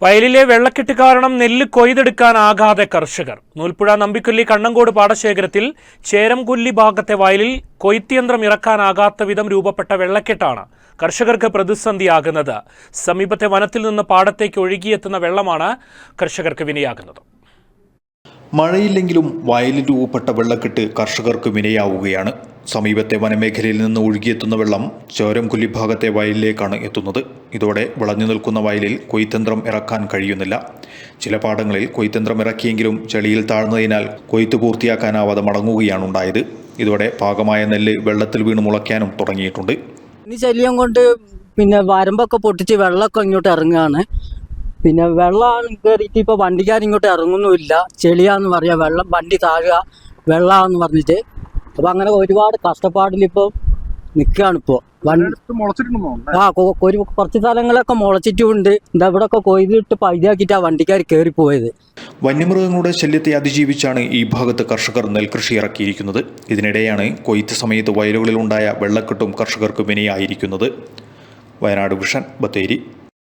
വയലിലെ വെള്ളക്കെട്ട് കാരണം നെല്ല് കൊയ്തെടുക്കാനാകാതെ കർഷകർ. നൂൽപ്പുഴ നമ്പിക്കൊല്ലി കണ്ണങ്കോട് പാടശേഖരത്തിൽ ചേരംകൊല്ലി ഭാഗത്തെ വയലിൽ കൊയ്ത്തിയന്ത്രം ഇറക്കാനാകാത്ത വിധം രൂപപ്പെട്ട വെള്ളക്കെട്ടാണ് കർഷകർക്ക് പ്രതിസന്ധിയാകുന്നത്. സമീപത്തെ വനത്തിൽ നിന്ന് പാടത്തേക്ക് ഒഴുകിയെത്തുന്ന വെള്ളമാണ് കർഷകർക്ക് വിനയാകുന്നത്. മഴയില്ലെങ്കിലും വയലിൽ രൂപപ്പെട്ട വെള്ളക്കെട്ട് കർഷകർക്ക് വിനയാവുകയാണ്. സമീപത്തെ വനമേഖലയിൽ നിന്ന് ഒഴുകിയെത്തുന്ന വെള്ളം ചേരംകൊല്ലി ഭാഗത്തെ വയലിലേക്കാണ് എത്തുന്നത്. ഇതോടെ വിളഞ്ഞു നിൽക്കുന്ന വയലിൽ കൊയ്ത്തന്ത്രം ഇറക്കാൻ കഴിയുന്നില്ല. ചില പാടങ്ങളിൽ കൊയ്ത്തന്ത്രം ഇറക്കിയെങ്കിലും ചെളിയിൽ താഴ്ന്നതിനാൽ കൊയ്ത്ത് പൂർത്തിയാക്കാനാവാതെ മടങ്ങുകയാണ് ഉണ്ടായത്. ഇതോടെ പാകമായ നെല്ല് വെള്ളത്തിൽ വീണ് മുളയ്ക്കാനും തുടങ്ങിയിട്ടുണ്ട്. ഈ ശല്യം കൊണ്ട് വരമ്പൊക്കെ പൊട്ടിച്ച് വെള്ളമൊക്കെ ഇങ്ങോട്ട് ഇറങ്ങുകയാണ്. വെള്ളം കയറിയിട്ട് ഇപ്പോൾ വണ്ടിക്കാരിങ്ങോട്ട് ഇറങ്ങുന്നുമില്ല. ചെളിയാന്ന് പറയാ, വെള്ളം വണ്ടി താഴുക, വെള്ളമാണെന്ന് പറഞ്ഞിട്ട്. അപ്പോൾ അങ്ങനെ ഒരുപാട് കഷ്ടപ്പാടിലിപ്പോൾ നിൽക്കുകയാണ്. ഇപ്പോൾ കുറച്ച് സ്ഥലങ്ങളൊക്കെ മുളച്ചിട്ടുമുണ്ട്. ഇവിടെ ഒക്കെ കൊയ്തിട്ട് പൈതയാക്കിയിട്ടാണ് വണ്ടിക്കാർ കയറിപ്പോയത്. വന്യമൃഗങ്ങളുടെ ശല്യത്തെ അതിജീവിച്ചാണ് ഈ ഭാഗത്ത് കർഷകർ നെൽകൃഷി ഇറക്കിയിരിക്കുന്നത്. ഇതിനിടെയാണ് കൊയ്ത്ത് സമയത്ത് വയലുകളിലുണ്ടായ വെള്ളക്കെട്ടും കർഷകർക്ക് വിനയായിരിക്കുന്നത്. വയനാട് വിഷൻ, ബത്തേരി.